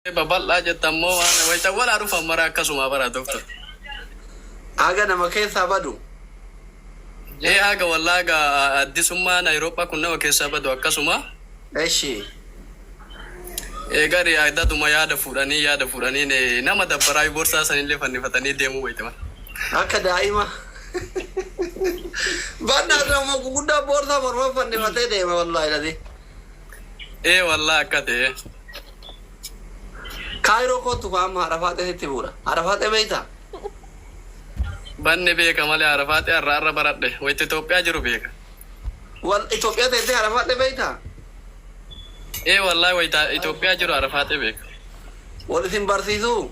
Babal'aa jettammoo waan wayita wal haruufan mara akkasuma bara doktor. Haga nama keessaa badu. Haga wallaaga addisummaan Awurooppaa kun nama keessaa badu akkasuma. Eshi. Gari addaduma yaada fuudhanii nama dabbaraa boorsaa sanillee fannifatanii deemuu wayitama. Akka daa'ima. Bannaa nama guguddaa boorsaa morma fannifatee deema wallaahi ladhi. Wallaa akka ta'e. Kaayiroo kootu faama Arafaatee sitti bu'uura. Arafaatee beektaa? Banni beeka malee Arafaatee har'a baradhe. Wayita Itoophiyaa jiru beeka. Wal Itoophiyaa teessee Arafaatee beektaa? Wallaahi wayita Itoophiyaa jiru Arafaatee beeka. Wal isin barsiisuu?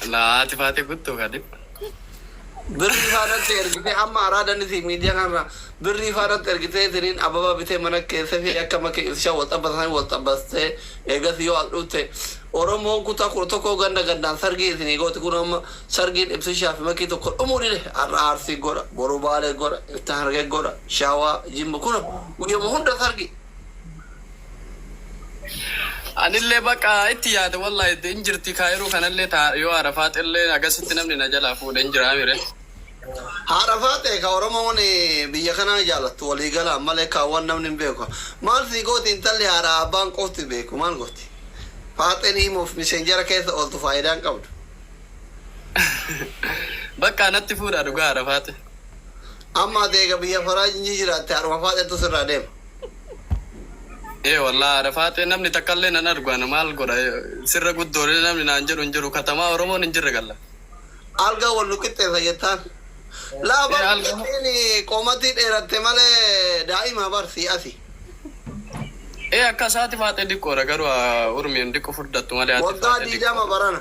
Laati faatee guttuu kadhi. Birrii faanatti ergitee amma araadanitti miidiyaa kanarra birrii faanatti ergitee isiniin ababa bitee mana keessa fi akka makee ibshaa wal xabastee eegas yoo as dhufte Oromoon kutaa kudha tokko gandaan sargii isinii gooti kun amma sargiin ibsishaa fi makii tokko dhumuu dhile har'a Arsii godha boru Baalee godha itti Harargee godha Shawaa Jimma kun guyyama hunda sargi. Anillee bakka itti yaada wallaahi injirti Kaayiroo kanallee yoo Arafaatillee agasitti namni na jalaa fuudhee injiraa mire. Arafaatee ka Oromoon biyya kana jaallattu walii gala malee kaawwan namni hin beeku. Maal si gooti intalli haadha abbaan qofti beeku maal gooti? Faaxeen himuuf miseenjara keessa ooltu faayidaa hin qabdu. Bakka natti fuudha dhugaa Arafaate. Amma deega biyya faraajinji jiraatte haruma faaxeetu sirraa deema. Wallaahi Arafaate namni takkallee nan argaan maal godha sirra guddoolee namni naan jedhu hin jiru katamaa Oromoon hin jirre galla. Alga wal nuqixxeessa jettaan. Laabaan qoomatii dheeratte malee daa'ima barsii asi. Akka isaati faatee diqqoodha garuu urmiin diqqoo furdattu malee ati waggaa 20 barana.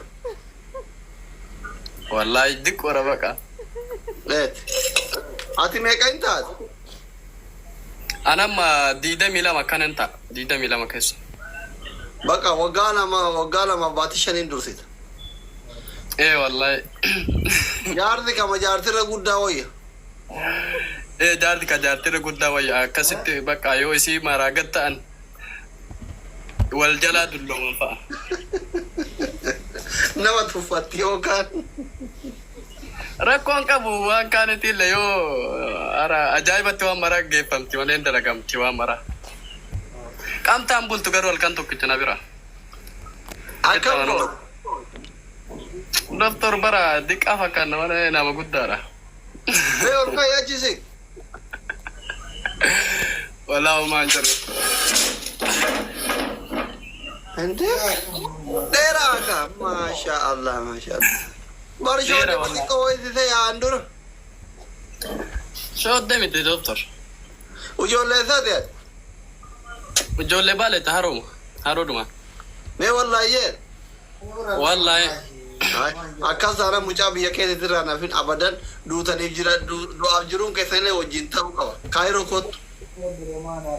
Wallaahi diqqoodha baqa. Ati meeqa hin taate? Anamma 22 kanan ta'a 22 keessa. Baqa waggaa lama baatii 5 dursita. Wallaahi. Jaarti kama jaartirra guddaa wayya. Jaarti ka jaartirra guddaa wayya akkasitti bakka yoo isii maraagat ta'an wal jalaa dullooman fa'a. Nama tuffatti yookaan. Rakkoon qabu waan kaanitillee yoo ajaa'ibatti waan maraa geeffamti malee hin dalagamti waan maraa. Qaamtaan bultu garuu halkan tokkicha na bira. Akkam godhu. Doktor bara diqqaa fakkaanna malee nama guddaadha. Ol fayyachisi. Walaa homaan jiru. Dheeraa akka maasha Allah. Barshoonni xiqqoo wayitise yaa'an dura. Shoodde miti doktor. Ijoollee isaati ati? Ijoollee baaleeta haroodhuma. Mee wallaayyee? Wallaahi. Akkas taana mucaa biyya keessatti irraa nafin abadan duutaniif du'aaf jiruun keessanillee wajjin ta'uu qaba. Kaayiroo kootu.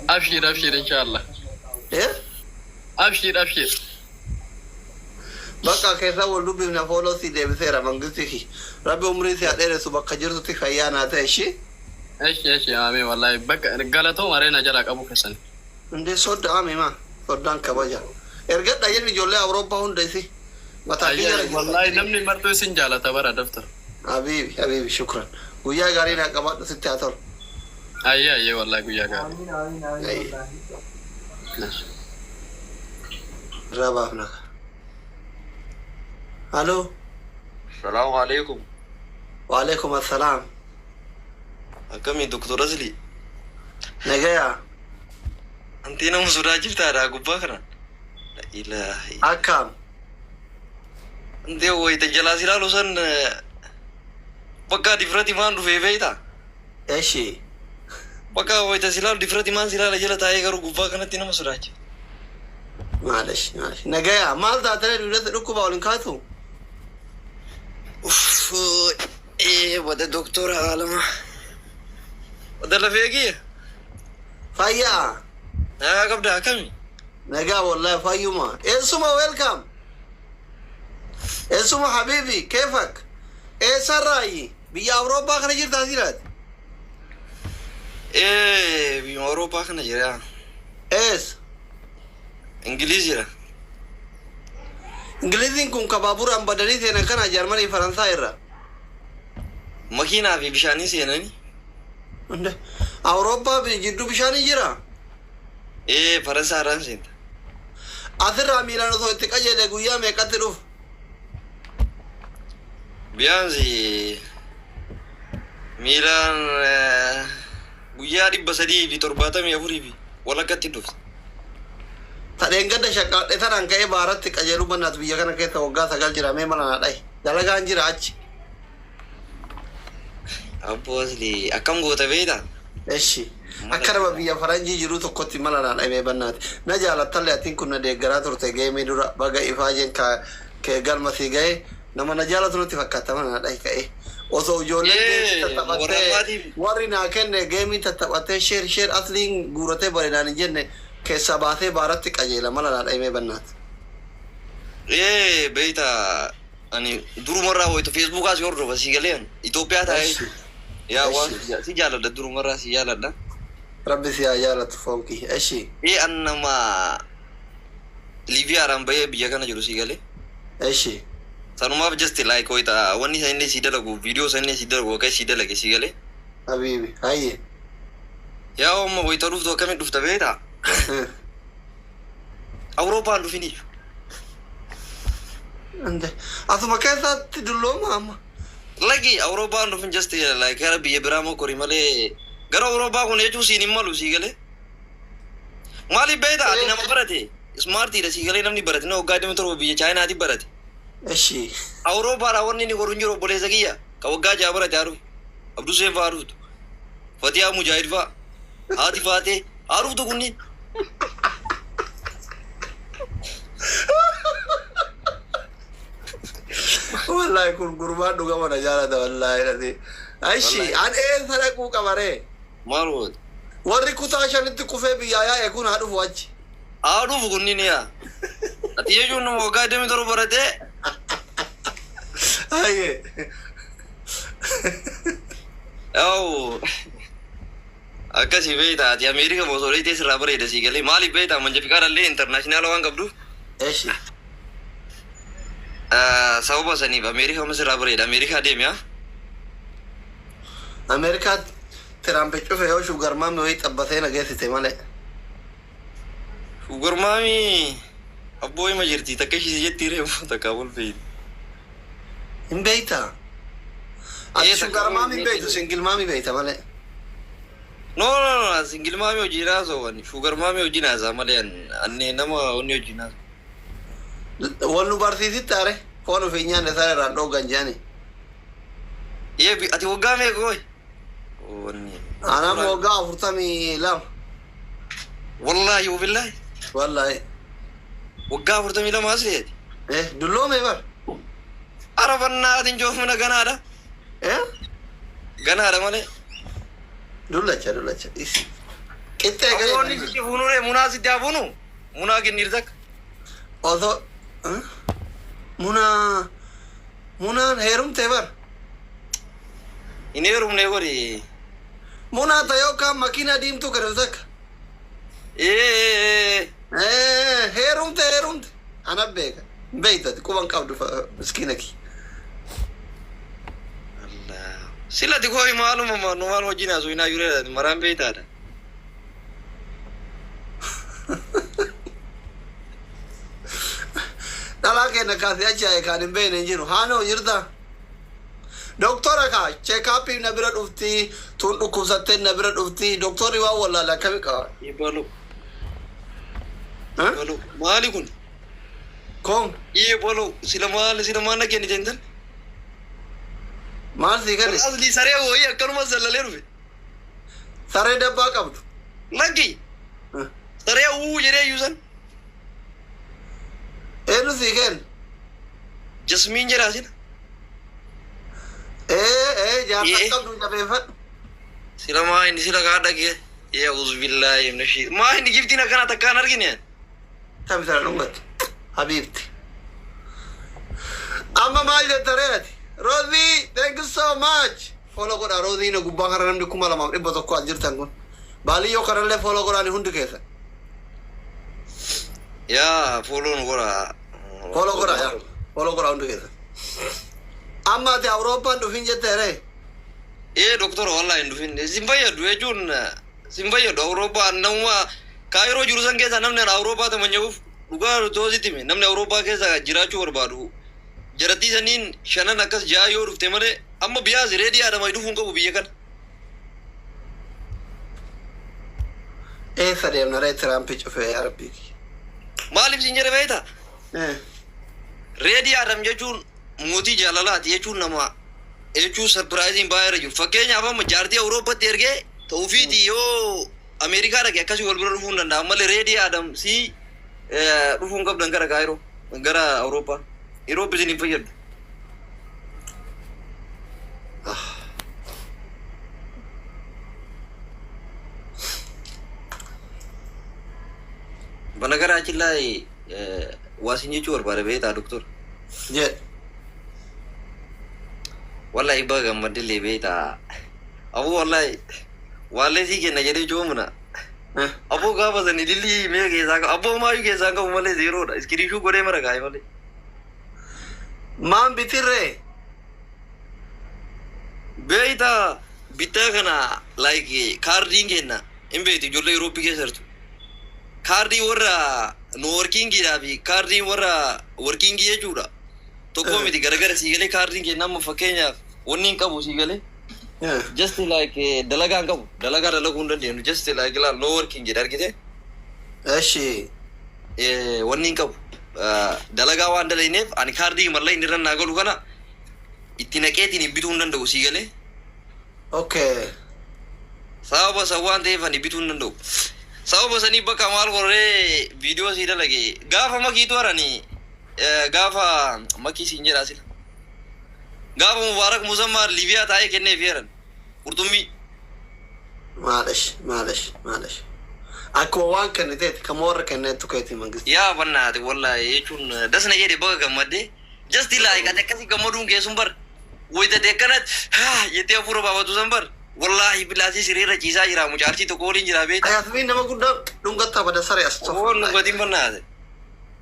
Abshir inshallah. Abshir. Bakka keessa wal dubbifna fooloo si deebiseera mangistifi. Rabbi umrii si hadheeressu bakka jirtutti fayyaa naa ta'e ishee. Eshi amee wallaahi bakka galatoo maree na jalaa qabu keessan. Indee sodda amee maa soddaan kabaja. Ergadha jedhi ijoollee Awurooppaa hunda isi. Wallaahi namni martuu isin jaalata bara daftar. Habibi shukran. Guyyaa gaarii naa qabaadhu sitti haa tolu. Ayyee wallaahi guyyaa gaarii. Rabaaf naka. Halo. Salaamu alaikum. Wa alaikum assalaam. Akkami Doktor Azli? Nagaya. Anti nama sodaachiftaadha gubbaa kana. La ilaahi. Akkam. Anti wayita jalaa silaalu san bakka difirati maan dhufee beeyta? Eshi. Bakka wayita silaalu difirati maan silaala jala taa'ee garuu gubbaa kanatti nama sodaachi. Maalish. Nagaya maal taatee duudatti dhukkuba waliin kaatu? Wada doktora alama. Wada lafeegi? Fayyaa. Nagaa qabda akkami? Nagaa wallahi fayyuma. Eessuma welcome. Eessuma habibi keefak. Eessarraayi biyya Awurooppaa kana jirtaa jiraati? Biyya Awurooppaa kana jira. Eessa? Ingiliizira. Ingiliziin kun kabaaburaan badanii seenan kana Jarmanii Faransaa irra. Makiinaa fi bishaanii seenanii. Awurooppaa jidduu bishaanii jira. Faransaa irraan seenta. Asirraa miilaan osoo itti qajeele guyyaa meeqatti dhufu? Biyaansi miilaan guyyaa 374 fi walakkatti dhufte. Tadheen gadda shaqqaadhe tanaan ka'ee baaratti qajeeluu bannaatu biyya kana keessa waggaa 9 jira mee mala naa dhahi. Dalagaan jira achi. Abboo asli akkam goota beektaa? Eshi. Akka nama biyya faranjii jiru tokkotti mala naa dhahimee bannaati. Na jaalattallee atiin kun na deeggaraa turte geemii dura baga ifaa jeen kee galma sii ga'ee nama na jaalatu nutti fakkaata mana naa dhahi ka'ee. Osoo ijoolleen tattaphattee warri naa kenne geemii tattaphattee sheer asliin guuratee bareedaan hin jenne keessa baatee baaratti qajeela mala naa dhahimee bannaati. Beektaa ani durumarraa waytu feesbuukaa si hordofa si galeen Itoophiyaa taa'ee yaa waan si jaaladha durumarraa si jaaladha. Rabbi si haa jaalatu fonkii eshi. Annama Liibiyaadhaan bahee biyya kana jiru si galee. Eshi. Sanumaaf just like wayita wanni isa inni si dalagu viidiyoo isa inni si dalagu akka si dalage si galee. Habiibi hayye. Yaa amma wayita dhuftu akkamiin dhufta beektaa? Awurooppaan dhufiniif. Asuma keessatti dullooma amma. Lagi Awurooppaan dhufin just like gara biyya biraa moo kori malee gara Awurooppaa kun jechuun siin hin malu si galee. Maaliif beektaa ati nama barate smartiidha si galee namni barate na waggaa 27 biyya Chaayinaati barate. Eshi. Awurooppaadhaa wanni inni koruun jiru obboleessa kiyya ka waggaa 6 barate haruuf Abduu Seen fa'aa haruuftu Fatiyaa Mujaahid fa'aa haati faatee haruuftu kunniin. Wallahi kun gurbaan dhuga mana jaalata wallahi dhati. Aishi an sadaquu qabaree. Maal wooti? Warri kutaa shanitti kufee biyyaa yaa'e kun haa dhufu achi. Haa dhufu kunniin yaa. Ati jechuun nama waggaa 27 baratee. Haye. Yaa'u akkasii beektaa ati Ameerika mootorii teessirraa bareeda sii galee maaliif beektaa manjafiqaadhallee intarnaashinaala waan qabduuf. Eshi. Sababa saniif Ameerika masirraa bareeda Ameerikaa deemi haa. Ameerikaa Tiraampi cufe yoo shugarmaami wayii xabbatee nageessite malee. Shugarmaami abboo hima jirti takka ishii jetti reefu takka wal beeyti. Hin beeytaa? Ati shugarmaami hin beeytu singilmaami beeyta malee. No, singilmaami hojii naasoo wani shugarmaami hojii naasaa malee annee nama onni hojii naasoo. Wal nu barsiisitti aare foon ofii nyaanne isaa irraan dhoogan jedhani. Ati waggaa meeqa koy? Anam waggaa 42. Wallahi wabillahi. Wallahi. Waggaa 42 asleeti. Dulloome bar. Arafannaatiin joofmina ganaadha. Ganaadha malee. Dullacha. Qixxee galee. Afoonni sitti fuunure munaa sitti hafuunu. Munaa kenniirtak. Osoo munaan heerumtee bar. Hin heerumne gori. Munaa ta'ee kan makiina diimtuu kan takka. Heerumte. Ana beeka. Beeytati quban qabdu miskiina kii. Silati koi maaluma numaan hojii naasuu hinaa yuree maraan beeytaadha. Dhalaa kenna kaasee achi kan hin beekne hin jiru. Haanoo jirta. Doktora kaa cheekaappii na bira dhufti tun dhukkubsattee na bira dhufti doktorri waan wallaala akkami qaba. Ibalu. Maali kun? Kom. Ibalu sila maal na kenni jentan? Maal sii kenni? Asli saree wayii akkanuma zallalee dhufe. Saree dabbaa qabdu. Laggi. Saree uu jedhee yuusan. Eenyu sii kenni? Jasmiin jedhaa sila. Jaarsa qabdu jabeeffadhu. Sila maa inni sila kaa dhagee. Ya'uuz billaahi ibna shii. Maa inni giftiin akkana takkaan argine. Tabi sana dhungatu. Habiibti. Amma maal jetta reeti? Rosie, thank you so much. Follow godha Rosie na gubbaa kana namni 2,100 as jirtan kun. Baaliyyoo kanallee follow godhaani hundi keessa. Yaa follow nu godha. follow kora ya follow kora undu kesa amma te Europa ndu finje tere doctor wallahi ndu fin zimbaya du ejun zimbaya do Europa namwa kairo jurusan kesa namne Europa ta manyuf duga to zitime namne Europa kesa jirachu barbadu jarati sanin shanan akas jayo rufte mare amma biya ready ada mai dufun ko biya kan sadem na re Trump chufe ya rabbi malif sinjere beta ready adam jechun moti jalalati jechun nama echu surprising bayar ju fakenya aba majarti Europa terge tawfiti yo America ra ke kashi golbro rufun nda mal ready adam si rufun kab dangara kairo dangara Europa Europe sini fayad Banagara achilai wasinye chur bare beta doctor je wallahi baga madile beta abu wallahi wale si ke najere jomuna abu ga bazani lili me ke zaga abu ma yu ke zaga male zero da iskiri shu gore mara gai male man bitire beta bitagana like carding na imbe ti jolle Europe ke sartu cardi warra no working gira bi cardi warra working ye chuda to ko mi garagara sigale cardi ke nam fakenya wonnin kabu sigale just like dalaga kabu dalaga dalagundan de just like la no working gira gite eshi wonnin kabu dalaga wandale ne ani cardi marlay niran nagalu kana itinaketi ni bitundan do sigale okay sawaba sawande fani bitundan do sababu sani baka mal gore video sida lagi gafa maki itu arani gafa maki sinjer asil gafa mubarak muzammar Libya taye kenne fieran urtumi معلش ako wan kan det kamor kan net tukati mangis ya banna de wallahi yechun dasna yede baga gamadde just like ate kasi gamadun ke sumbar woida de kanat ha yete furo baba tu sambar wallahi bilasi sirira jisa jira mujarti to kolin jira be ayat min nama gudda dungata pada sare asto oh nungati banna de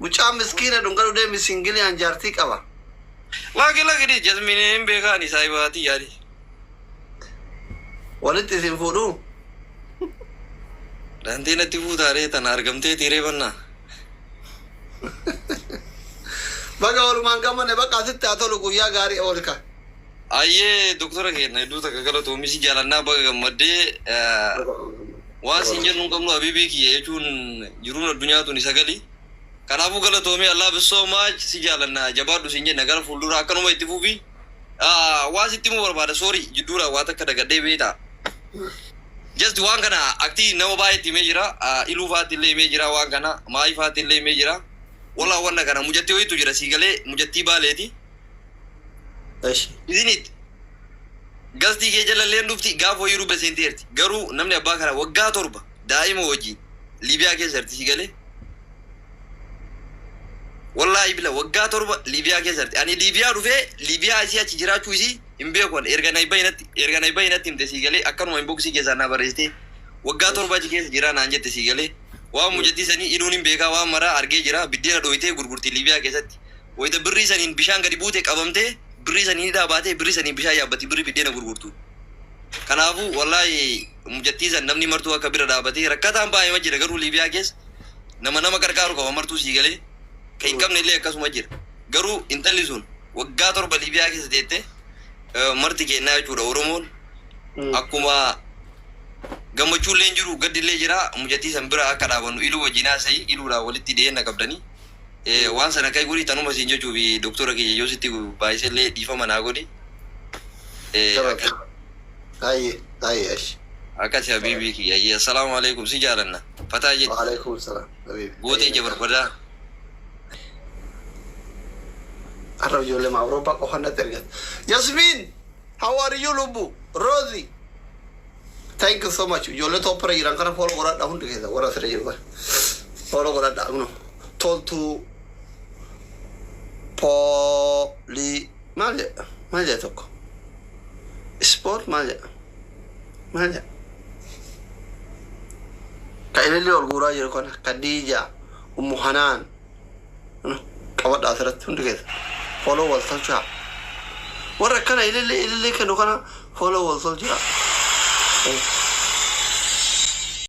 mucha miskina dungalu de misingili anjarti kaba lagi di jasmine embe ka ni saibati yari walit isin fudu nanti na tibu tare tanar gamte tire banna baga ol mangama ne baka sitte atolu guya gari olka aye doctor ke na du ta kagala to misi jalanna baga gamadde wasi njenun kamno abibi ki ejun juruna dunya to ni sagali kanabu gala to me Allah be so much si jalanna jabadu sinje nagar fuldura kanu mai tibubi wasi timu barbada sorry jidura wata kada gade beta just wangana akti no bai timejira ilu fatille mejira wangana mai fatille mejira wala wanna kana mujatti oy tujira sigale mujatti baleti ايش izinit gasdi ke jala lendufti gafo yiru besenterti garu namne abakara wagga torba daima waji Libya ke sarti sigale wallahi bila wagga torba Libya ke sarti ani Libya rufe Libya asiya chijira chuisi imbe kon erganay baynati imte sigale akkanu mai boksi ke sana bareste wagga torba jike jira na anjete sigale wa mujatti sani inunin beka wa mara arge jira bidena doite gurgurti Libya ke satti woyta birri sanin bishan gadi bute qabamte birri sanin da bate birri sanin bisha yabati birri bidena gurgurtu kanafu wallahi mujatti san namni martu akabira da bate rakata amba ay majira garu Libya kes nama karkaru ko martu sigale kay kamne le kasuma jira garu intelligent wagga torba Libya kes dete marti ke na chuda oromon akuma gamachu lenjuru gaddi lejira mujatti sambira akada banu ilu wajina sai ilu la walitti de na kabdani wansa na kai guri tanuma sinjo chubi doctor ke yositi baisele difa managodi اي ايش akati habibi ki ya assalamu alaikum sijaranna fataji وعليكم السلام حبيبي gode je barbada الرجل مع اوروبا وخنا ترجع ياسمين how are you lubu Rosie thank you so much yo le to pre iran kana follow ora da hunde ke da ora sere yo follow ora da no told to poli malya toko sport malya ka ile le gura yo kana Khadija Hanan no kawada asirratti hundi keessa follow wal tolchaa warra akkana ilillee ilillee kennu kana follow wal tolchaa